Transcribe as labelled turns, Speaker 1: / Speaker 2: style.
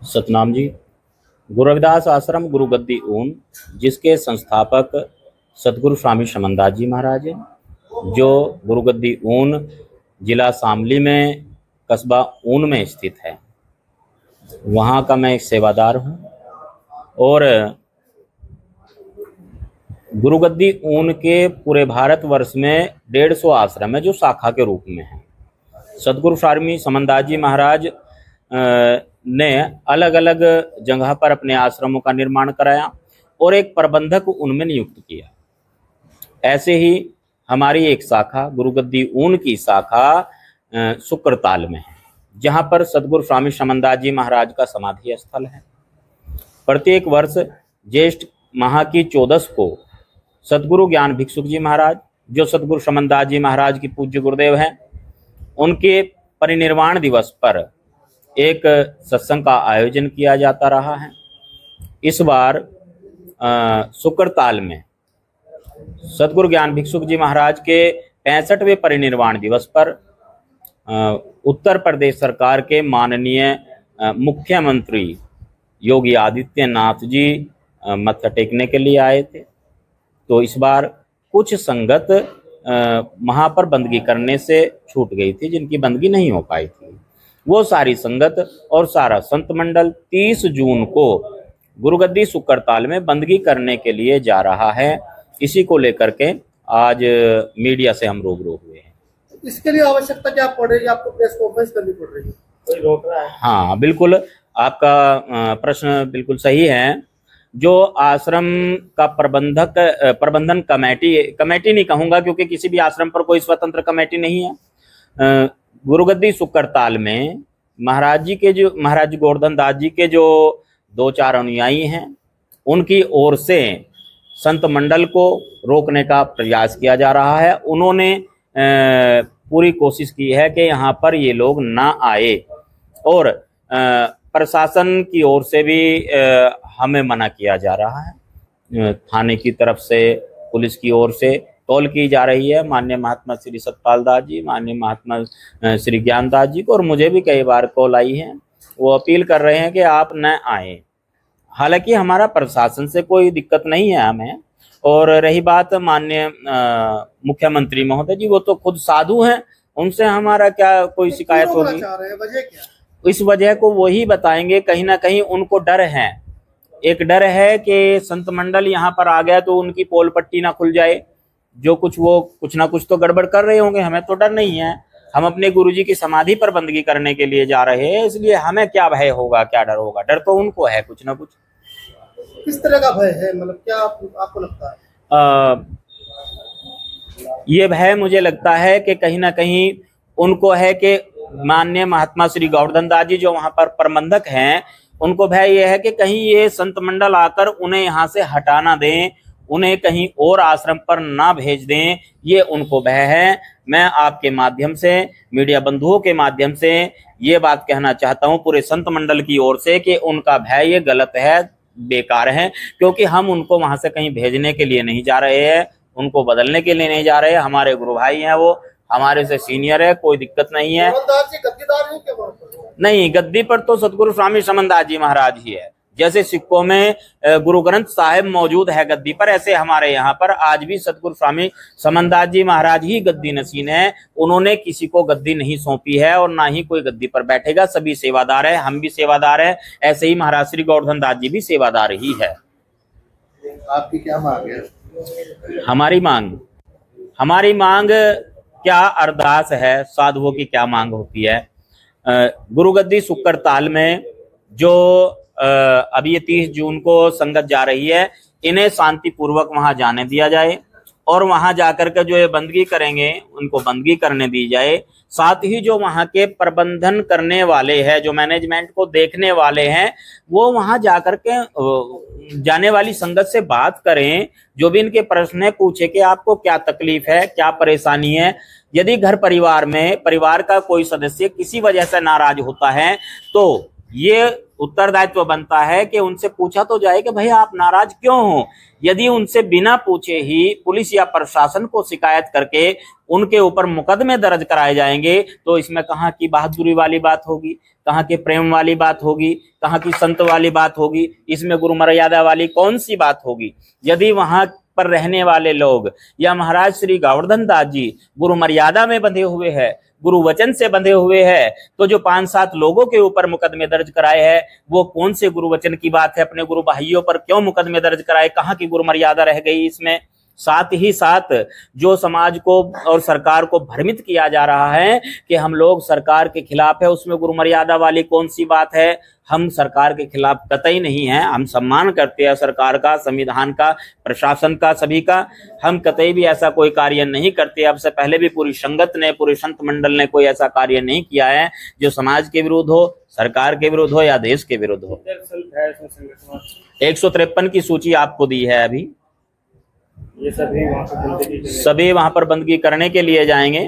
Speaker 1: सतनाम जी। गुरु रविदास आश्रम गुरुगद्दी ऊन, जिसके संस्थापक सतगुरु स्वामी समनदास जी महाराज हैं, जो गुरुगद्दी ऊन जिला शामली में कस्बा ऊन में स्थित है, वहाँ का मैं एक सेवादार हूँ। और गुरुगद्दी ऊन के पूरे भारतवर्ष में 150 आश्रम है जो शाखा के रूप में है। सतगुरु स्वामी समनदास जी महाराज ने अलग अलग जगह पर अपने आश्रमों का निर्माण कराया और एक प्रबंधक उनमें नियुक्त किया। ऐसे ही हमारी एक शाखा गुरुगद्दी ऊन की शाखा शुक्रताल में है, जहां पर सतगुरु स्वामी समनदास जी महाराज का समाधि स्थल है। प्रत्येक वर्ष ज्येष्ठ माह की 14 को सतगुरु ज्ञान भिक्षुक जी महाराज, जो सतगुरु समनदास जी महाराज की पूज्य गुरुदेव हैं, उनके परिनिर्वाण दिवस पर एक सत्संग का आयोजन किया जाता रहा है। इस बार शुक्रताल में सतगुरु ज्ञान भिक्षुक जी महाराज के 65वें परिनिर्वाण दिवस पर उत्तर प्रदेश सरकार के माननीय मुख्यमंत्री योगी आदित्यनाथ जी मत्था टेकने के लिए आए थे। तो इस बार कुछ संगत वहां पर बंदगी करने से छूट गई थी, जिनकी बंदगी नहीं हो पाई थी। वो सारी संगत और सारा संत मंडल 30 जून को गुरुगद्दी शुक्रताल में बंदगी करने के लिए जा रहा है। इसी को लेकर के आज मीडिया से हम रूबरू हुए हैं।
Speaker 2: इसके लिए आवश्यकता क्या पड़ रही है? आपको प्रेस कॉन्फ्रेंस करनी पड़ रही है? कोई रोक रहा है?
Speaker 1: हाँ बिल्कुल, आपका प्रश्न बिल्कुल सही है। जो आश्रम का प्रबंधन कमेटी नहीं कहूंगा, क्योंकि किसी भी आश्रम पर कोई स्वतंत्र कमेटी नहीं है। गुरुगद्दी शुक्रताल में महाराज गोवर्धन दास जी के जो 2-4 अनुयायी हैं, उनकी ओर से संत मंडल को रोकने का प्रयास किया जा रहा है। उन्होंने पूरी कोशिश की है कि यहाँ पर ये लोग ना आए, और प्रशासन की ओर से भी हमें मना किया जा रहा है। थाने की तरफ से, पुलिस की ओर से कॉल की जा रही है माननीय महात्मा श्री सतपाल दास जी, माननीय महात्मा श्री ज्ञानदास जी को, और मुझे भी कई बार कॉल आई है। वो अपील कर रहे हैं कि आप न आए। हालांकि हमारा प्रशासन से कोई दिक्कत नहीं है हमें। और रही बात माननीय मुख्यमंत्री महोदय जी, वो तो खुद साधु हैं, उनसे हमारा क्या कोई शिकायत होगी?
Speaker 2: वजह क्या?
Speaker 1: इस वजह को वही बताएंगे। कहीं ना कहीं उनको डर है, एक डर है कि संत मंडल यहाँ पर आ गया तो उनकी पोल पट्टी ना खुल जाए। जो वो कुछ ना कुछ तो गड़बड़ कर रहे होंगे। हमें तो डर नहीं है, हम अपने गुरुजी की समाधि पर बंदगी करने के लिए जा रहे हैं, इसलिए हमें क्या भय होगा, क्या डर होगा? डर तो उनको है कुछ ना कुछ।
Speaker 2: किस तरह का भय है? मतलब क्या आपको लगता है?
Speaker 1: ये भय मुझे लगता है कि कहीं ना कहीं उनको है कि माननीय महात्मा श्री गोवर्धन दास जी जो वहां पर प्रबंधक हैं, उनको भय ये है कि कहीं ये संत मंडल आकर उन्हें यहाँ से हटा ना दें, उन्हें कहीं और आश्रम पर ना भेज दें, ये उनको भय है। मैं आपके माध्यम से, मीडिया बंधुओं के माध्यम से ये बात कहना चाहता हूँ पूरे संत मंडल की ओर से कि उनका भय ये गलत है, बेकार है। क्योंकि हम उनको वहां से कहीं भेजने के लिए नहीं जा रहे हैं, उनको बदलने के लिए नहीं जा रहे हैं। हमारे गुरु भाई हैं, वो हमारे से सीनियर है, कोई दिक्कत नहीं है।
Speaker 2: गद्दीदार हैं क्या?
Speaker 1: नहीं, गद्दी पर तो सतगुरु स्वामी समनदास जी महाराज ही है। जैसे सिक्कों में गुरु ग्रंथ साहिब मौजूद है गद्दी पर, ऐसे हमारे यहाँ पर आज भी सतगुरु स्वामी समनदास जी महाराज ही गद्दी नशीन है। उन्होंने किसी को गद्दी नहीं सौंपी है और ना ही कोई गद्दी पर बैठेगा। सभी सेवादार है, हम भी सेवादार है, ऐसे ही महाराज श्री गोवर्धन दास जी भी सेवादार ही है।
Speaker 2: आपकी क्या मांग है?
Speaker 1: हमारी मांग क्या अरदास है, साधुओं की क्या मांग होती है? गुरुगद्दी शुक्रताल में जो अभी ये 30 जून को संगत जा रही है, इन्हें शांति पूर्वक वहां जाने दिया जाए और वहां जाकर के जो ये बंदगी करेंगे उनको बंदगी करने दी जाए। साथ ही जो वहां के प्रबंधन करने वाले हैं, जो मैनेजमेंट को देखने वाले हैं, वो वहां जाकर के जाने वाली संगत से बात करें। जो भी इनके प्रश्न है पूछे कि आपको क्या तकलीफ है, क्या परेशानी है। यदि घर परिवार में परिवार का कोई सदस्य किसी वजह से नाराज होता है तो ये उत्तरदायित्व बनता है कि उनसे पूछा तो जाए कि भाई आप नाराज क्यों हो। यदि उनसे बिना पूछे ही पुलिस या प्रशासन को शिकायत करके उनके ऊपर मुकदमे दर्ज कराए जाएंगे तो इसमें कहाँ की बहादुरी वाली बात होगी, कहाँ के प्रेम वाली बात होगी, कहाँ की संत वाली बात होगी, इसमें गुरु मर्यादा वाली कौन सी बात होगी। यदि वहां पर रहने वाले लोग या महाराज श्री गोवर्धन दास जी गुरु मर्यादा में बंधे हुए हैं, गुरु वचन से बंधे हुए हैं, तो जो 5-7 लोगों के ऊपर मुकदमे दर्ज कराए हैं वो कौन से गुरु वचन की बात है। अपने गुरु भाइयों पर क्यों मुकदमे दर्ज कराए, कहाँ की गुरु मर्यादा रह गई इसमें। साथ ही साथ जो समाज को और सरकार को भ्रमित किया जा रहा है कि हम लोग सरकार के खिलाफ है, उसमें गुरु मर्यादा वाली कौन सी बात है। हम सरकार के खिलाफ कतई नहीं है, हम सम्मान करते हैं सरकार का, संविधान का, प्रशासन का, सभी का। हम कतई भी ऐसा कोई कार्य नहीं करते। अब से पहले भी पूरी संगत ने, पूरे संत मंडल ने कोई ऐसा कार्य नहीं किया है जो समाज के विरुद्ध हो, सरकार के विरुद्ध हो या देश के विरुद्ध हो। 153 की सूची आपको दी है अभी।
Speaker 2: ये सभी
Speaker 1: वहां पर बंदगी करने के लिए जाएंगे।